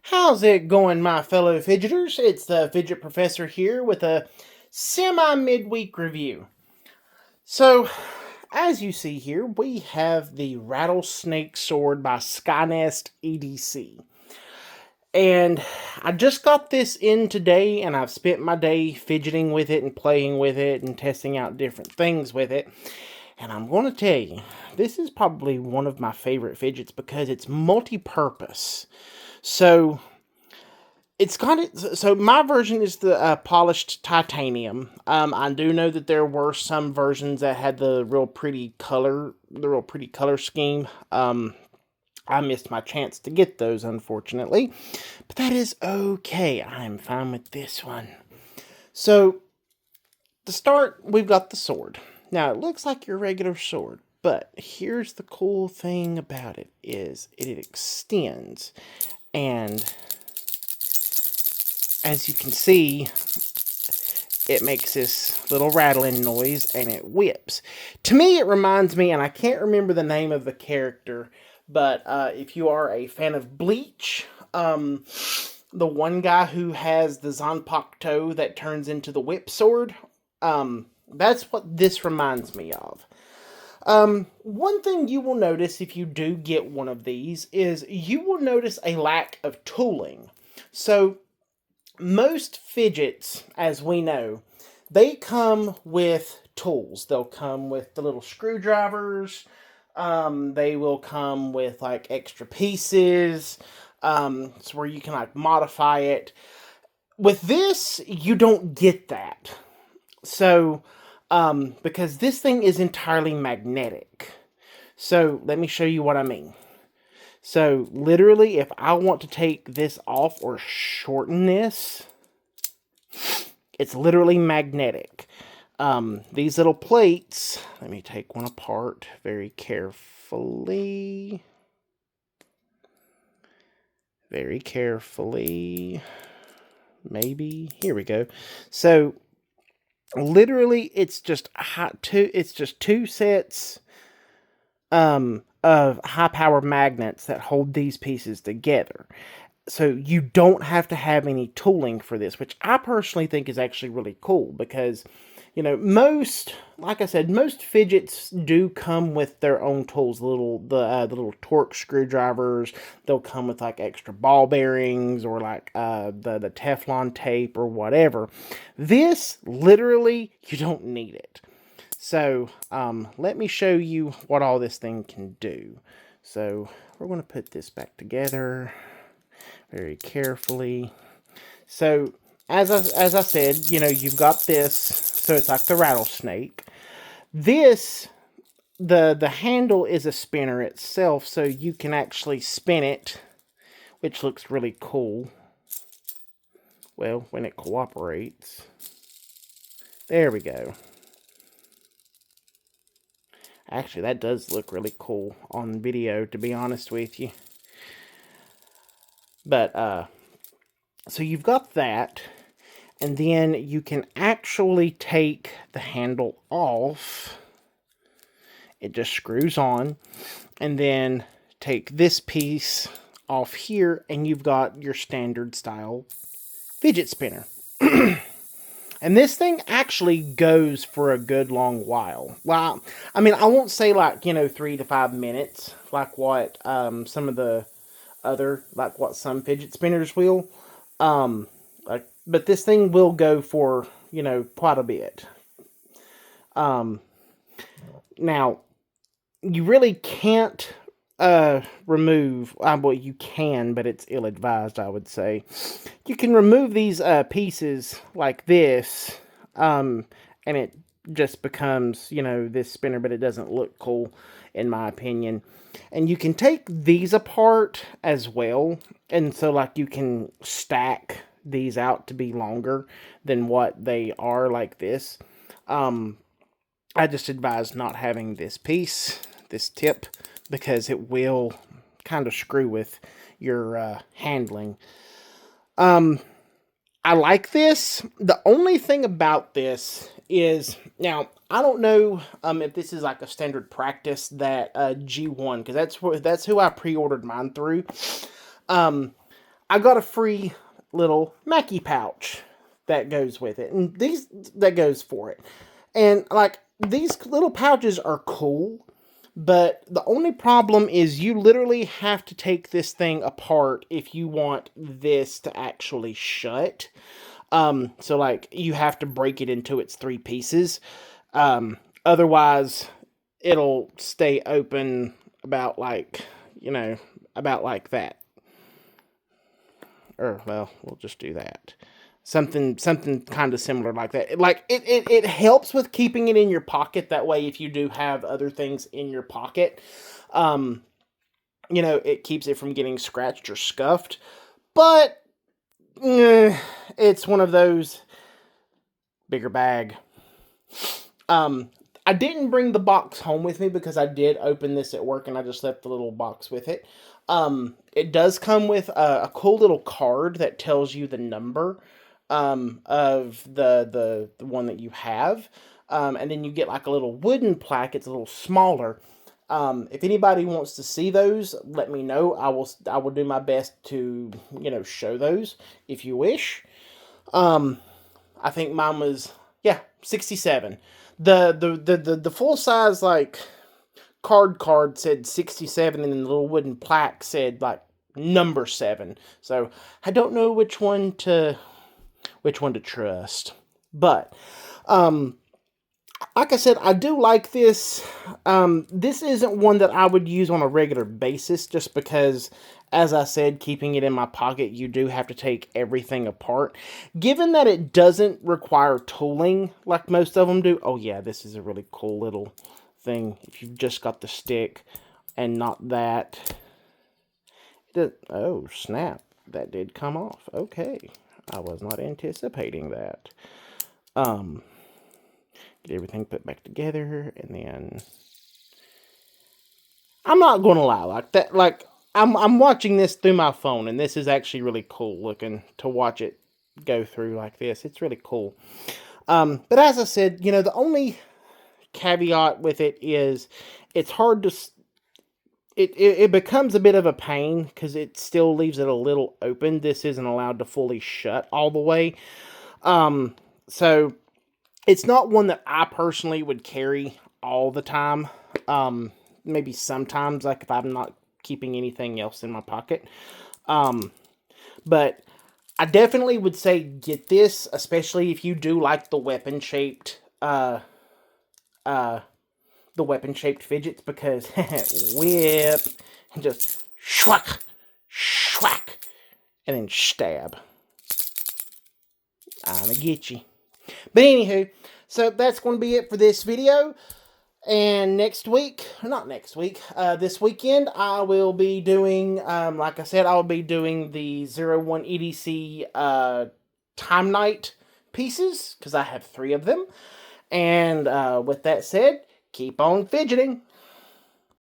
How's it going, my fellow fidgeters? It's the Fidget Professor here with a semi-midweek review. So, as you see here, we have the Rattlesnake sword by Skynest EDC. And I just got this in today, and I've spent my day fidgeting with it and playing with it and testing out different things with it. And I'm going to tell you, this is probably one of my favorite fidgets because it's multi-purpose. So it's got it. So my version is the polished titanium. I do know that there were some versions that had the real pretty color scheme. I missed my chance to get those, unfortunately, but that is okay. I'm fine with this one. So to start, we've got the sword. Now it looks like your regular sword, but here's the cool thing about it is it extends, and as you can see, it makes this little rattling noise and it whips. To me, it reminds me, and I can't remember the name of the character, but if you are a fan of Bleach, the one guy who has the Zanpakuto that turns into the whip sword, that's what this reminds me of. One thing you will notice if you do get one of these is you will notice a lack of tooling. So most fidgets, as we know, they come with tools. They'll come with the little screwdrivers. They will come with like extra pieces. It's where you can like modify it. With this, you don't get that. So, because this thing is entirely magnetic. So, let me show you what I mean. So, literally, if I want to take this off or shorten this, it's literally magnetic. These little plates, let me take one apart very carefully. Very carefully. Maybe. Here we go. So, literally, it's just two sets of high power magnets that hold these pieces together. So you don't have to have any tooling for this, which I personally think is actually really cool because, you know, like I said, most fidgets do come with their own tools. The little torque screwdrivers. They'll come with like extra ball bearings or like the Teflon tape or whatever. This literally, you don't need it. So, let me show you what all this thing can do. So, we're going to put this back together very carefully. So, as I said, you know, you've got this, so it's like the rattlesnake. This, the handle is a spinner itself, so you can actually spin it, which looks really cool. Well, when it cooperates. There we go. Actually, that does look really cool on video, to be honest with you. But, so you've got that, and then you can actually take the handle off. It just screws on, and then take this piece off here, and you've got your standard style fidget spinner. And this thing actually goes for a good long while. Well, I mean, I won't say like, 3 to 5 minutes, like what some of the other, like what some fidget spinners will. But this thing will go for, quite a bit. Now, you really can't remove, well, you can, but it's ill-advised, I would say. You can remove these pieces like this, and it just becomes, this spinner, but it doesn't look cool, in my opinion. And you can take these apart as well, and so, like, you can stack these out to be longer than what they are like this. I just advise not having this piece, this tip, because it will kind of screw with your handling. I like this. The only thing about this is, now, I don't know if this is like a standard practice that G1, because that's who I pre-ordered mine through. I got a free little Mackie pouch that goes with it, and that goes for it. And like, these little pouches are cool, but the only problem is you literally have to take this thing apart if you want this to actually shut. So like, you have to break it into its 3 pieces. Otherwise it'll stay open about like, about like that. Or, well, we'll just do that. Something kind of similar like that. Like, it helps with keeping it in your pocket. That way, if you do have other things in your pocket, it keeps it from getting scratched or scuffed. But it's one of those bigger bag. I didn't bring the box home with me because I did open this at work and I just left the little box with it. It does come with a cool little card that tells you the number of the one that you have. And then you get like a little wooden plaque. It's a little smaller. If anybody wants to see those, let me know. I will do my best to, show those if you wish. I think mine was, 67. The full size, like, card said 67, and then the little wooden plaque said like number 7. So I don't know which one to trust. But like I said, I do like this. This isn't one that I would use on a regular basis, just because, as I said, keeping it in my pocket, you do have to take everything apart. Given that it doesn't require tooling like most of them do. Oh yeah, this is a really cool little thing. If you've just got the stick and not that. Oh, snap. That did come off. Okay. I was not anticipating that. Get everything put back together, and then I'm not gonna lie, like that, like I'm watching this through my phone, and this is actually really cool looking to watch it go through like this. It's really cool. But as I said, the only caveat with it is it's hard to it becomes a bit of a pain because it still leaves it a little open. This isn't allowed to fully shut all the way. So it's not one that I personally would carry all the time. Maybe sometimes, like if I'm not keeping anything else in my pocket. But I definitely would say get this, especially if you do like the weapon shaped fidgets, because whip and just schwack, schwack, and then stab. I'ma get you. But anywho, so that's going to be it for this video. And this weekend, I will be doing, like I said, I'll be doing the 01 EDC Time Night pieces, because I have 3 of them. And with that said, keep on fidgeting.